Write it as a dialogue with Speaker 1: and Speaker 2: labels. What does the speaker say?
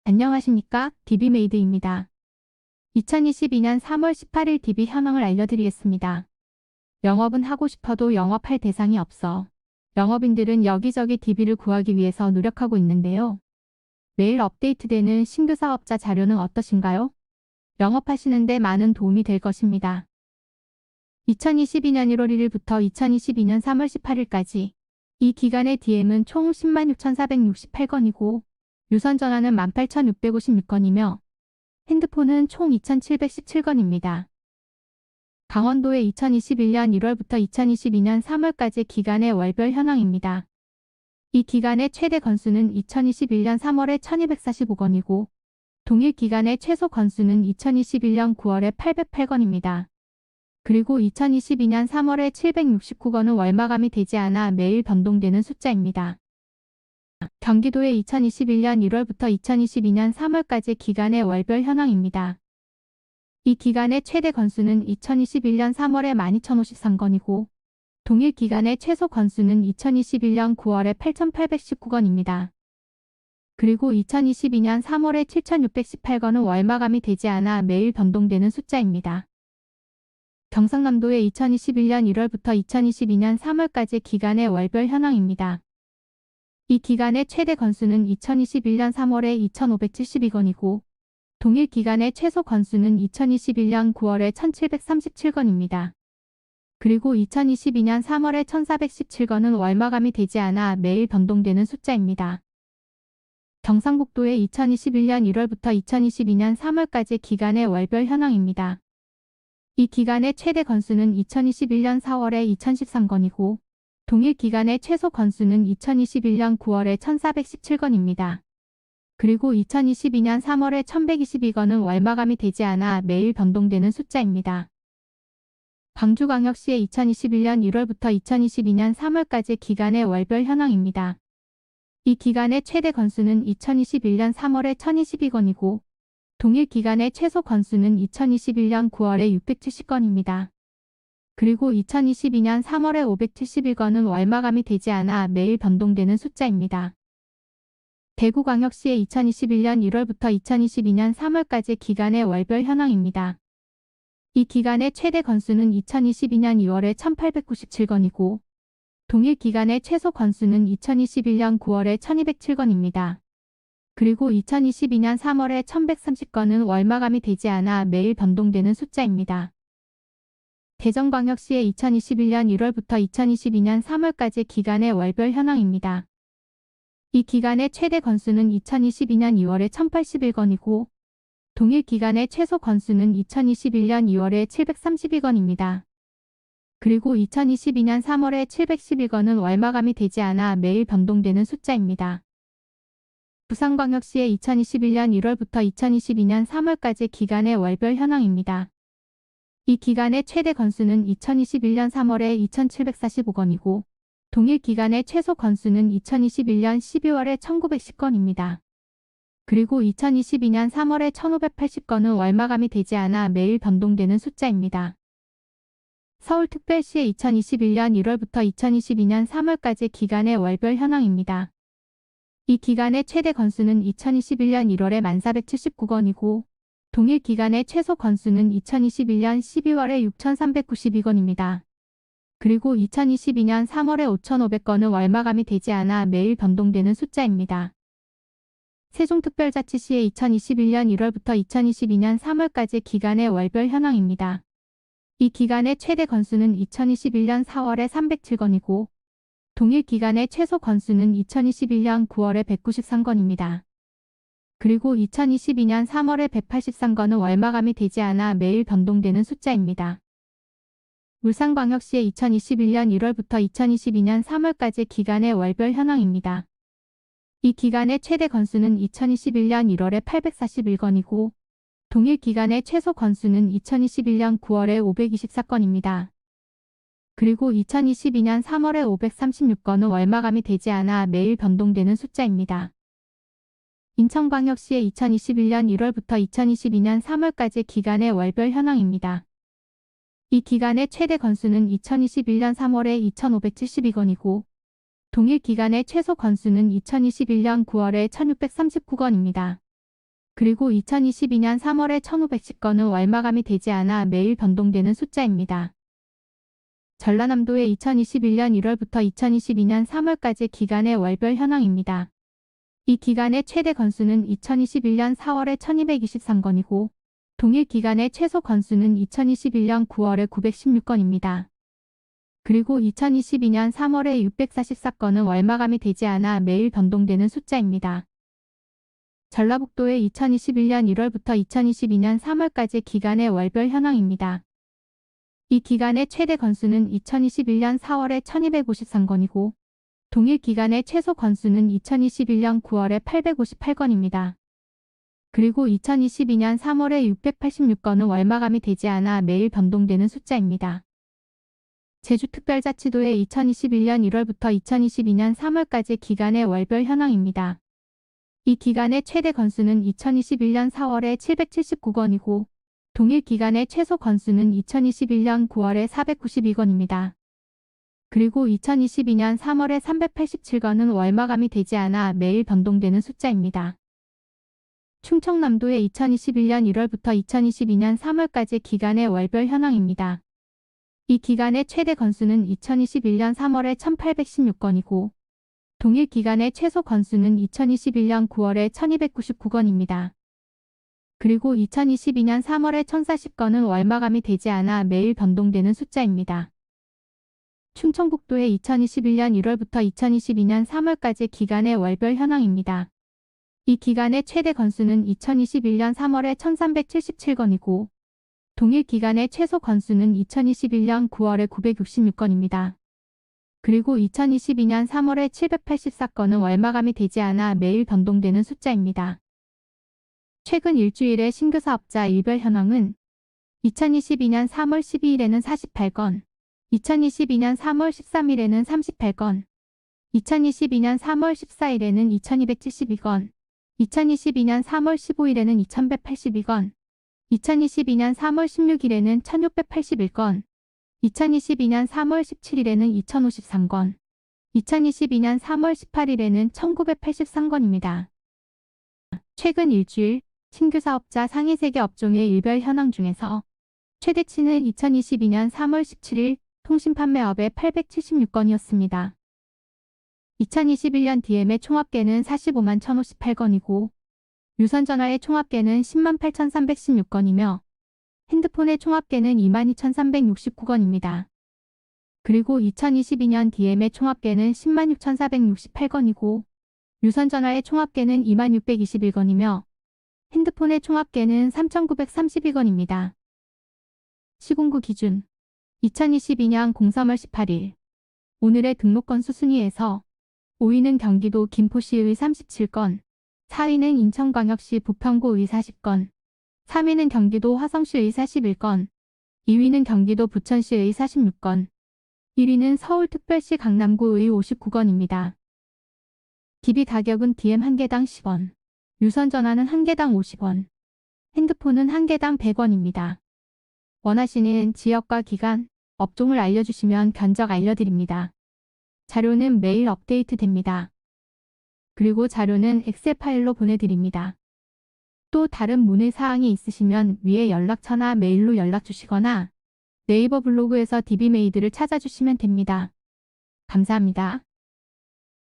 Speaker 1: 안녕하십니까? DB메이드입니다. 2022년 3월 18일 DB 현황을 알려드리겠습니다. 영업은 하고 싶어도 영업할 대상이 없어. 영업인들은 여기저기 DB를 구하기 위해서 노력하고 있는데요. 매일 업데이트되는 신규 사업자 자료는 어떠신가요? 영업하시는데 많은 도움이 될 것입니다. 2022년 1월 1일부터 2022년 3월 18일까지 이 기간의 DM은 총 106,468건이고 유선 전화는 18,656건이며 핸드폰은 총 2,717건입니다. 강원도의 2021년 1월부터 2022년 3월까지 기간의 월별 현황입니다. 이 기간의 최대 건수는 2021년 3월에 1,245건이고 동일 기간의 최소 건수는 2021년 9월에 808건입니다. 그리고 2022년 3월에 769건은 월마감이 되지 않아 매일 변동되는 숫자입니다. 경기도의 2021년 1월부터 2022년 3월까지 기간의 월별 현황입니다. 이 기간의 최대 건수는 2021년 3월에 12,053건이고 동일 기간의 최소 건수는 2021년 9월에 8,819건입니다. 그리고 2022년 3월에 7,618건은 월마감이 되지 않아 매일 변동되는 숫자입니다. 경상남도의 2021년 1월부터 2022년 3월까지 기간의 월별 현황입니다. 이 기간의 최대 건수는 2021년 3월에 2,572건이고 동일 기간의 최소 건수는 2021년 9월에 1,737건입니다. 그리고 2022년 3월에 1,417건은 월마감이 되지 않아 매일 변동되는 숫자입니다. 경상북도의 2021년 1월부터 2022년 3월까지 기간의 월별 현황입니다. 이 기간의 최대 건수는 2021년 4월에 2,013건이고 동일 기간의 최소 건수는 2021년 9월에 1,417건입니다. 그리고 2022년 3월에 1,122건은 월마감이 되지 않아 매일 변동되는 숫자입니다. 광주광역시의 2021년 1월부터 2022년 3월까지 기간의 월별 현황입니다. 이 기간의 최대 건수는 2021년 3월에 1,022건이고 동일 기간의 최소 건수는 2021년 9월에 670건입니다. 그리고 2022년 3월에 571건은 월마감이 되지 않아 매일 변동되는 숫자입니다. 대구광역시의 2021년 1월부터 2022년 3월까지 기간의 월별 현황입니다. 이 기간의 최대 건수는 2022년 2월에 1,897건이고 동일 기간의 최소 건수는 2021년 9월에 1,207건입니다. 그리고 2022년 3월에 1,130건은 월마감이 되지 않아 매일 변동되는 숫자입니다. 대전광역시의 2021년 1월부터 2022년 3월까지 기간의 월별 현황입니다. 이 기간의 최대 건수는 2022년 2월에 1,081건이고 동일 기간의 최소 건수는 2021년 2월에 732건입니다. 그리고 2022년 3월에 711건은 월마감이 되지 않아 매일 변동되는 숫자입니다. 부산광역시의 2021년 1월부터 2022년 3월까지 기간의 월별 현황입니다. 이 기간의 최대 건수는 2021년 3월에 2,745건이고 동일 기간의 최소 건수는 2021년 12월에 1,910건입니다. 그리고 2022년 3월에 1,580건은 월마감이 되지 않아 매일 변동되는 숫자입니다. 서울특별시의 2021년 1월부터 2022년 3월까지 기간의 월별 현황입니다. 이 기간의 최대 건수는 2021년 1월에 1,479건이고 동일 기간의 최소 건수는 2021년 12월에 6,392건입니다. 그리고 2022년 3월에 5,500건은 월마감이 되지 않아 매일 변동되는 숫자입니다. 세종특별자치시의 2021년 1월부터 2022년 3월까지 기간의 월별 현황입니다. 이 기간의 최대 건수는 2021년 4월에 307건이고 동일 기간의 최소 건수는 2021년 9월에 193건입니다. 그리고 2022년 3월에 183건은 월마감이 되지 않아 매일 변동되는 숫자입니다. 울산광역시의 2021년 1월부터 2022년 3월까지 기간의 월별 현황입니다. 이 기간의 최대 건수는 2021년 1월에 841건이고 동일 기간의 최소 건수는 2021년 9월에 524건입니다. 그리고 2022년 3월에 536건은 월마감이 되지 않아 매일 변동되는 숫자입니다. 인천광역시의 2021년 1월부터 2022년 3월까지 기간의 월별 현황입니다. 이 기간의 최대 건수는 2021년 3월에 2,572건이고 동일 기간의 최소 건수는 2021년 9월에 1,639건입니다. 그리고 2022년 3월에 1510건은 월마감이 되지 않아 매일 변동되는 숫자입니다. 전라남도의 2021년 1월부터 2022년 3월까지 기간의 월별 현황입니다. 이 기간의 최대 건수는 2021년 4월에 1223건이고 동일 기간의 최소 건수는 2021년 9월에 916건입니다. 그리고 2022년 3월에 644건은 월마감이 되지 않아 매일 변동되는 숫자입니다. 전라북도의 2021년 1월부터 2022년 3월까지 기간의 월별 현황입니다. 이 기간의 최대 건수는 2021년 4월에 1253건이고 동일 기간의 최소 건수는 2021년 9월에 858건입니다. 그리고 2022년 3월에 686건은 월마감이 되지 않아 매일 변동되는 숫자입니다. 제주특별자치도의 2021년 1월부터 2022년 3월까지 기간의 월별 현황입니다. 이 기간의 최대 건수는 2021년 4월에 779건이고 동일 기간의 최소 건수는 2021년 9월에 492건입니다. 그리고 2022년 3월에 387건은 월마감이 되지 않아 매일 변동되는 숫자입니다. 충청남도의 2021년 1월부터 2022년 3월까지 기간의 월별 현황입니다. 이 기간의 최대 건수는 2021년 3월에 1816건이고 동일 기간의 최소 건수는 2021년 9월에 1299건입니다. 그리고 2022년 3월에 1040건은 월마감이 되지 않아 매일 변동되는 숫자입니다. 충청북도의 2021년 1월부터 2022년 3월까지 기간의 월별 현황입니다. 이 기간의 최대 건수는 2021년 3월에 1377건이고 동일 기간의 최소 건수는 2021년 9월에 966건입니다. 그리고 2022년 3월에 784건은 월마감이 되지 않아 매일 변동되는 숫자입니다. 최근 일주일의 신규 사업자 일별 현황은 2022년 3월 12일에는 48건, 2022년 3월 13일에는 38건, 2022년 3월 14일에는 2272건, 2022년 3월 15일에는 2182건, 2022년 3월 16일에는 1681건, 2022년 3월 17일에는 2053건, 2022년 3월 18일에는 1983건입니다. 최근 일주일 신규 사업자 상위 3개 업종의 일별 현황 중에서 최대치는 2022년 3월 17일 통신판매업의 876건이었습니다. 2021년 DM의 총합계는 45만 1058건이고 유선전화의 총합계는 10만 8316건이며 핸드폰의 총합계는 2만 2369건입니다. 그리고 2022년 DM의 총합계는 10만 6468건이고 유선전화의 총합계는 2만 621건이며 핸드폰의 총합계는 3932건입니다. 시공구 기준 2022년 03월 18일 오늘의 등록 건수 순위에서 5위는 경기도 김포시의 37건, 4위는 인천광역시 부평구의 40건, 3위는 경기도 화성시의 41건, 2위는 경기도 부천시의 46건, 1위는 서울특별시 강남구의 59건입니다. DB 가격은 DM 1개당 10원, 유선전화는 1개당 50원, 핸드폰은 1개당 100원입니다. 원하시는 지역과 기간, 업종을 알려주시면 견적 알려드립니다. 자료는 매일 업데이트 됩니다. 그리고 자료는 엑셀 파일로 보내드립니다. 또 다른 문의 사항이 있으시면 위에 연락처나 메일로 연락 주시거나 네이버 블로그에서 DB메이드를 찾아주시면 됩니다. 감사합니다.